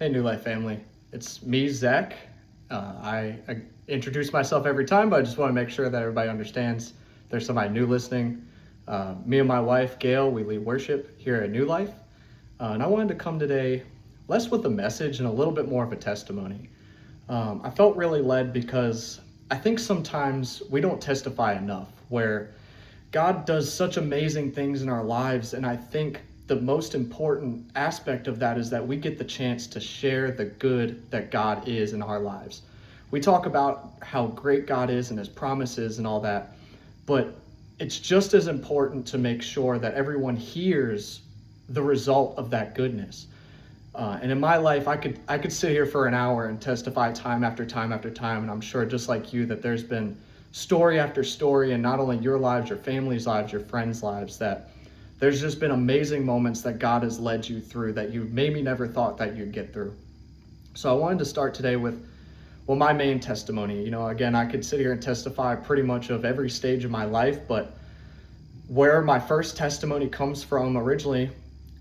Hey, New Life family. It's me, Zach. I introduce myself every time, but I just want to make sure that everybody understands there's somebody new listening. Me and my wife, Gail, we lead worship here at New Life. And I wanted to come today less with a message and a little bit more of a testimony. I felt really led because I think sometimes we don't testify enough, where God does such amazing things in our lives, and I think the most important aspect of that is that we get the chance to share the good that God is in our lives. We talk about how great God is and his promises and all that, but it's just as important to make sure that everyone hears the result of that goodness. And in my life, I could sit here for an hour and testify time after time after time, and I'm sure just like you that there's been story after story in not only your lives, your family's lives, your friends' lives, that there's just been amazing moments that God has led you through that you maybe never thought that you'd get through. So I wanted to start today with, well, my main testimony. Again, I could sit here and testify pretty much of every stage of my life, but where my first testimony comes from originally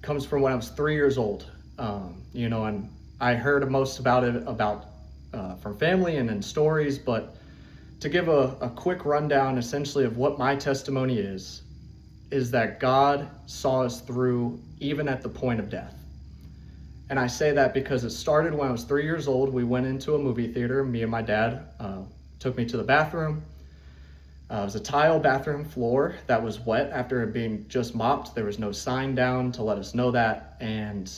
comes from when I was 3 years old. And I heard most about it from family and in stories, but to give a quick rundown essentially of what my testimony is that God saw us through even at the point of death. And I say that because it started when I was 3 years old. We went into a movie theater. Me and my dad took me to the bathroom. It was a tile bathroom floor that was wet after it being just mopped. There was no sign down to let us know that. And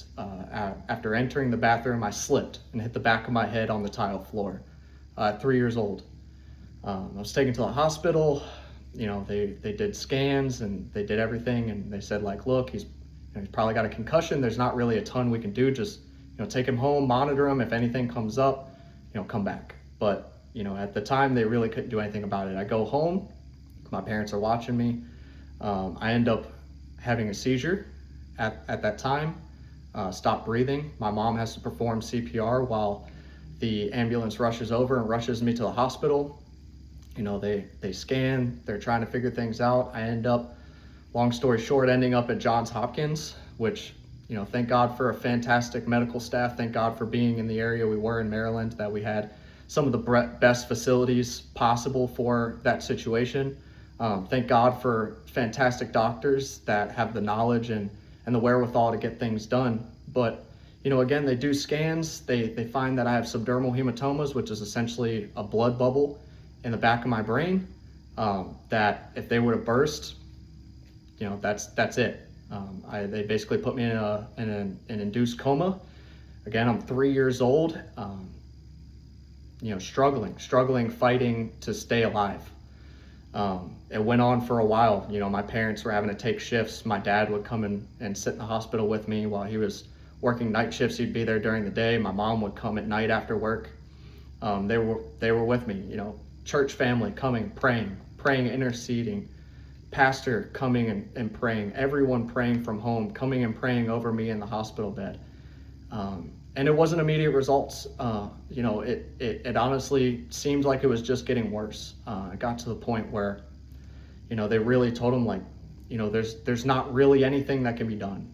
after entering the bathroom, I slipped and hit the back of my head on the tile floor at 3 years old. I was taken to the hospital. They did scans and they did everything, and they said, like, look, he's probably got a concussion. There's not really a ton we can do. Just, take him home, monitor him. If anything comes up, come back. But, at the time, they really couldn't do anything about it. I go home. My parents are watching me. I end up having a seizure at that time, stop breathing. My mom has to perform CPR while the ambulance rushes over and rushes me to the hospital. They scan, they're trying to figure things out. I end up, long story short, ending up at Johns Hopkins, which, thank God for a fantastic medical staff. Thank God for being in the area we were in Maryland, that we had some of the best facilities possible for that situation. Thank God for fantastic doctors that have the knowledge and the wherewithal to get things done. But, again, they do scans. They find that I have subdermal hematomas, which is essentially a blood bubble in the back of my brain, that if they were to burst, that's it. They basically put me in an induced coma. Again, I'm 3 years old, struggling, fighting to stay alive. It went on for a while. My parents were having to take shifts. My dad would come and sit in the hospital with me while he was working night shifts. He'd be there during the day. My mom would come at night after work. They were with me, church family coming, praying, interceding, pastor coming and praying, everyone praying from home, coming and praying over me in the hospital bed. And it wasn't immediate results. It honestly seemed like it was just getting worse. It got to the point where, they really told him, like, there's not really anything that can be done,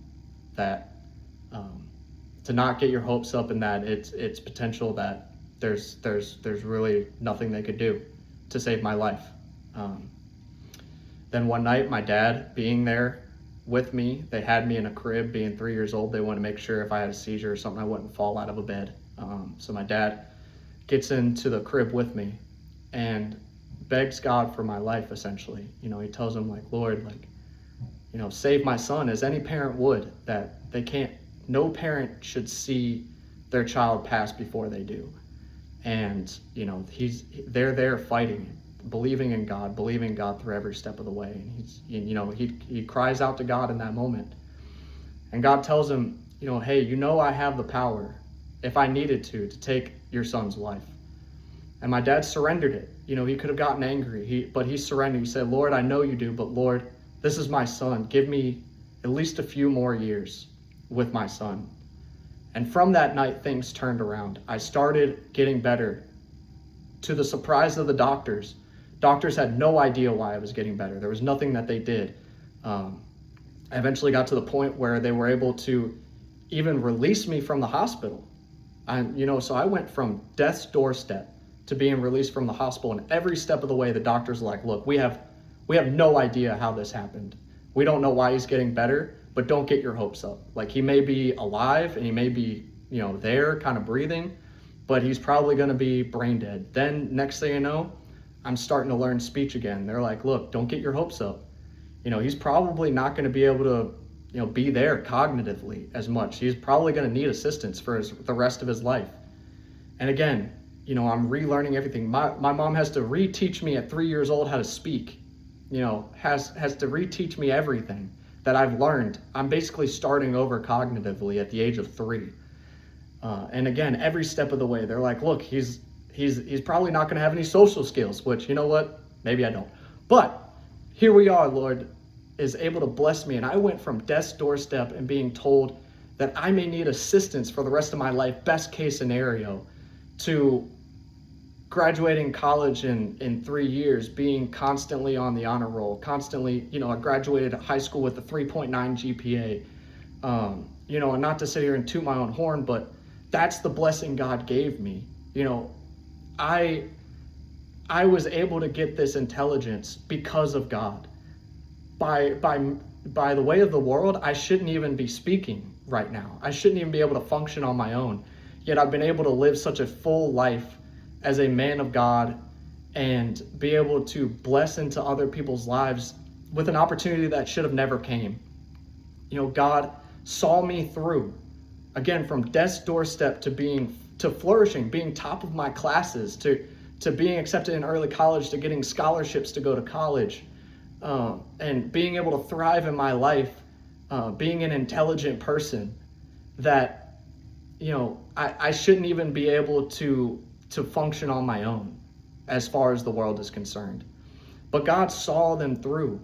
that to not get your hopes up, and that it's potential that there's really nothing they could do to save my life. Then one night, my dad being there with me, they had me in a crib. Being 3 years old, they wanted to make sure if I had a seizure or something, I wouldn't fall out of a bed. So my dad gets into the crib with me and begs God for my life, essentially. He tells him, like, Lord, like, save my son, as any parent would, that no parent should see their child pass before they do. And, they're there fighting, believing in God through every step of the way. And he cries out to God in that moment. And God tells him, hey, I have the power, if I needed to take your son's life. And my dad surrendered it. He could have gotten angry, but he surrendered. He said, Lord, I know you do, but Lord, this is my son. Give me at least a few more years with my son. And from that night, things turned around. I started getting better, to the surprise of the doctors. Doctors had no idea why I was getting better. There was nothing that they did. I eventually got to the point where they were able to even release me from the hospital. So I went from death's doorstep to being released from the hospital, and every step of the way, the doctors were like, look, we have no idea how this happened. We don't know why he's getting better, but don't get your hopes up. Like, he may be alive and he may be, there kind of breathing, but he's probably going to be brain dead. Then next thing you know, I'm starting to learn speech again. They're like, look, don't get your hopes up. He's probably not going to be able to, be there cognitively as much. He's probably going to need assistance for the rest of his life. And again, I'm relearning everything. My mom has to reteach me at 3 years old how to speak, has to reteach me everything that I've learned. I'm basically starting over cognitively at the age of 3. And again, every step of the way, they're like, look, he's probably not going to have any social skills, which, you know what? Maybe I don't. But here we are, Lord is able to bless me. And I went from death's doorstep and being told that I may need assistance for the rest of my life, best case scenario, to graduating college in 3 years, being constantly on the honor roll, constantly, I graduated high school with a 3.9 GPA. And not to sit here and toot my own horn, but that's the blessing God gave me. I was able to get this intelligence because of God. By the way of the world, I shouldn't even be speaking right now. I shouldn't even be able to function on my own. Yet I've been able to live such a full life as a man of God and be able to bless into other people's lives with an opportunity that should have never came. God saw me through, again, from death's doorstep to flourishing, being top of my classes, to being accepted in early college, to getting scholarships to go to college, and being able to thrive in my life, being an intelligent person that, I shouldn't even be able to function on my own as far as the world is concerned. But God saw them through.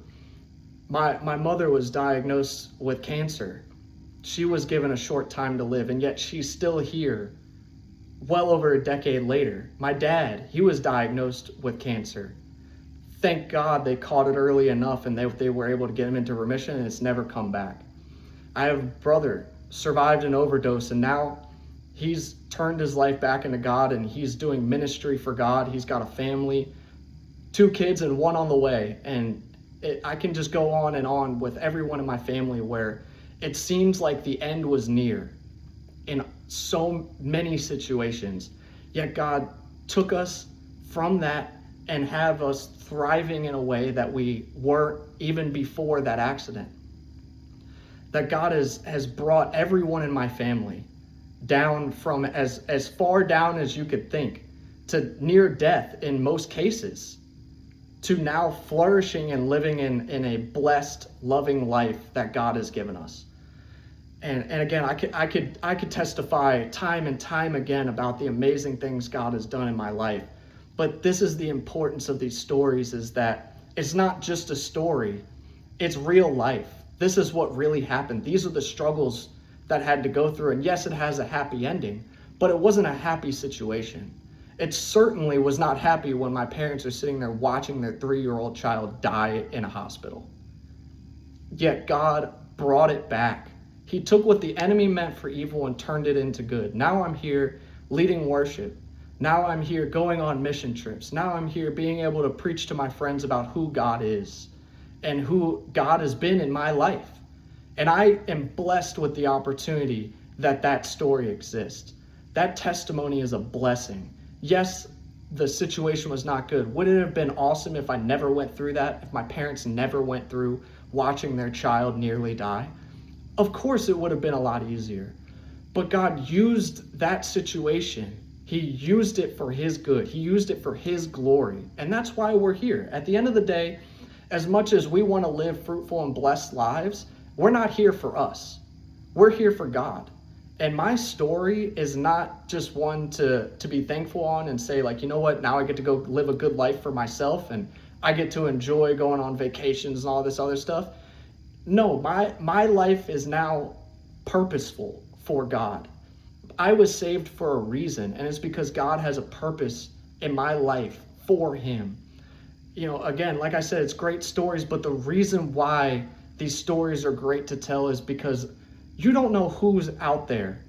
My mother was diagnosed with cancer. She was given a short time to live, and yet she's still here well over a decade later. My dad, he was diagnosed with cancer. Thank God they caught it early enough and they were able to get him into remission, and it's never come back. I have a brother, survived an overdose, and now he's turned his life back into God, and he's doing ministry for God. He's got a family, 2 kids and 1 on the way. And I can just go on and on with everyone in my family where it seems like the end was near in so many situations. Yet God took us from that and have us thriving in a way that we weren't even before that accident. That God has brought everyone in my family down from as far down as you could think to near death in most cases, to now flourishing and living in a blessed, loving life that God has given us. And again, I could testify time and time again about the amazing things God has done in my life. But this is the importance of these stories, is that it's not just a story, it's real life. This is what really happened. These are the struggles that had to go through. And yes, it has a happy ending, but it wasn't a happy situation. It certainly was not happy when my parents are sitting there watching their 3-year-old child die in a hospital. Yet God brought it back. He took what the enemy meant for evil and turned it into good. Now I'm here leading worship. Now I'm here going on mission trips. Now I'm here being able to preach to my friends about who God is and who God has been in my life. And I am blessed with the opportunity that story exists. That testimony is a blessing. Yes, the situation was not good. Would it have been awesome if I never went through that? If my parents never went through watching their child nearly die? Of course it would have been a lot easier. But God used that situation. He used it for his good. He used it for his glory. And that's why we're here. At the end of the day, as much as we want to live fruitful and blessed lives, we're not here for us. We're here for God. And my story is not just one to be thankful on and say, like, you know what, now I get to go live a good life for myself and I get to enjoy going on vacations and all this other stuff. No, my life is now purposeful for God. I was saved for a reason, and it's because God has a purpose in my life for him. Again, like I said, it's great stories, but the reason why these stories are great to tell is because you don't know who's out there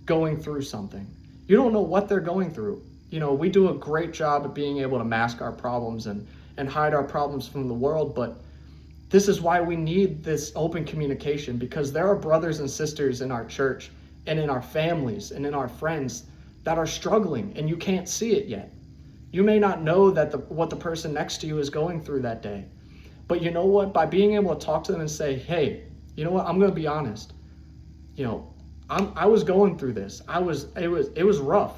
going through something. You don't know what they're going through. We do a great job of being able to mask our problems and hide our problems from the world, but this is why we need this open communication, because there are brothers and sisters in our church and in our families and in our friends that are struggling, and you can't see it yet. You may not know what the person next to you is going through that day. But you know what? By being able to talk to them and say, hey, you know what? I'm going to be honest. I was going through this. It was rough.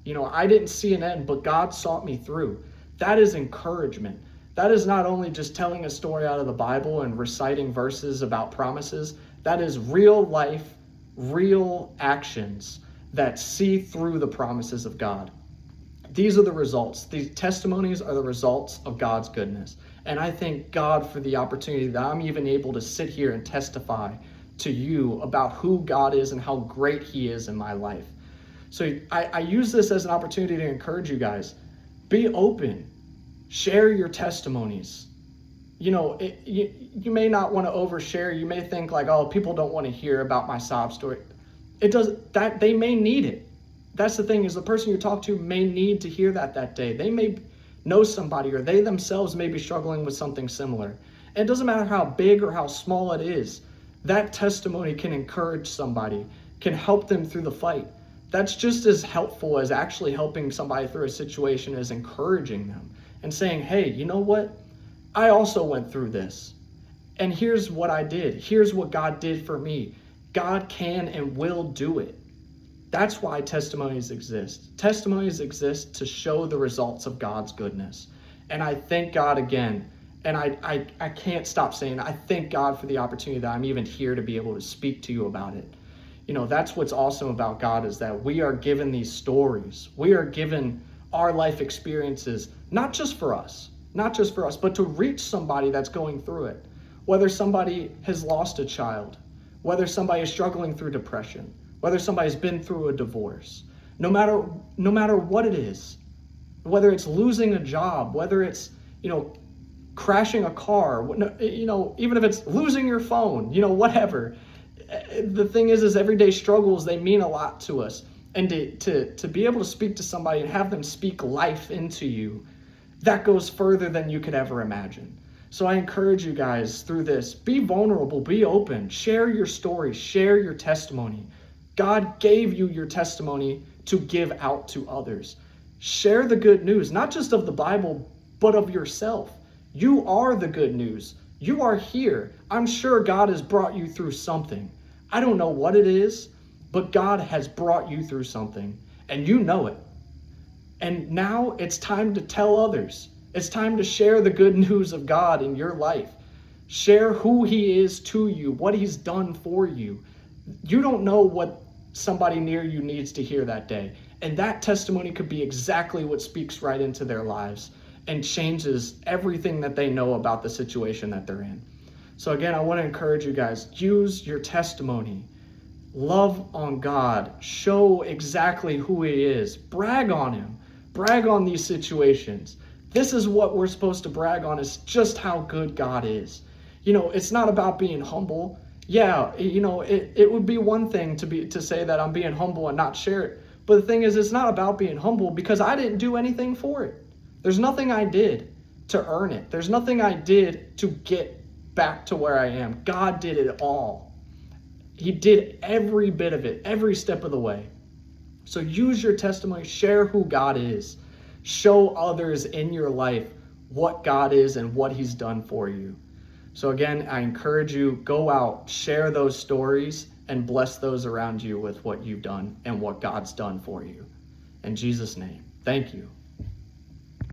I didn't see an end, but God sought me through. That is encouragement. That is not only just telling a story out of the Bible and reciting verses about promises. That is real life, real actions that see through the promises of God. These are the results. These testimonies are the results of God's goodness. And I thank God for the opportunity that I'm even able to sit here and testify to you about who God is and how great He is in my life. So I use this as an opportunity to encourage you guys. Be open. Share your testimonies. You may not want to overshare. You may think like, oh, people don't want to hear about my sob story. They may need it. That's the thing, is the person you talk to may need to hear that day. They may know somebody, or they themselves may be struggling with something similar. And it doesn't matter how big or how small it is. That testimony can encourage somebody, can help them through the fight. That's just as helpful as actually helping somebody through a situation, as encouraging them and saying, hey, you know what? I also went through this. And here's what I did. Here's what God did for me. God can and will do it. That's why testimonies exist. Testimonies exist to show the results of God's goodness. And I thank God again. And I can't stop saying, I thank God for the opportunity that I'm even here to be able to speak to you about it. That's what's awesome about God, is that we are given these stories. We are given our life experiences, not just for us, but to reach somebody that's going through it. Whether somebody has lost a child, whether somebody is struggling through depression, whether somebody's been through a divorce, no matter what it is, whether it's losing a job, whether it's, crashing a car, even if it's losing your phone, whatever. The thing is everyday struggles, they mean a lot to us. And to be able to speak to somebody and have them speak life into you, that goes further than you could ever imagine. So I encourage you guys through this, be vulnerable, be open, share your story, share your testimony. God gave you your testimony to give out to others. Share the good news, not just of the Bible, but of yourself. You are the good news. You are here. I'm sure God has brought you through something. I don't know what it is, but God has brought you through something, and you know it. And now it's time to tell others. It's time to share the good news of God in your life. Share who He is to you, what He's done for you. You don't know what somebody near you needs to hear that day. And that testimony could be exactly what speaks right into their lives and changes everything that they know about the situation that they're in. So again, I want to encourage you guys, use your testimony. Love on God. Show exactly who He is. Brag on Him. Brag on these situations. This is what we're supposed to brag on, is just how good God is. It's not about being humble. Yeah, it would be one thing to say that I'm being humble and not share it. But the thing is, it's not about being humble, because I didn't do anything for it. There's nothing I did to earn it. There's nothing I did to get back to where I am. God did it all. He did every bit of it, every step of the way. So use your testimony, share who God is. Show others in your life what God is and what He's done for you. So again, I encourage you, go out, share those stories, and bless those around you with what you've done and what God's done for you. In Jesus' name, thank you.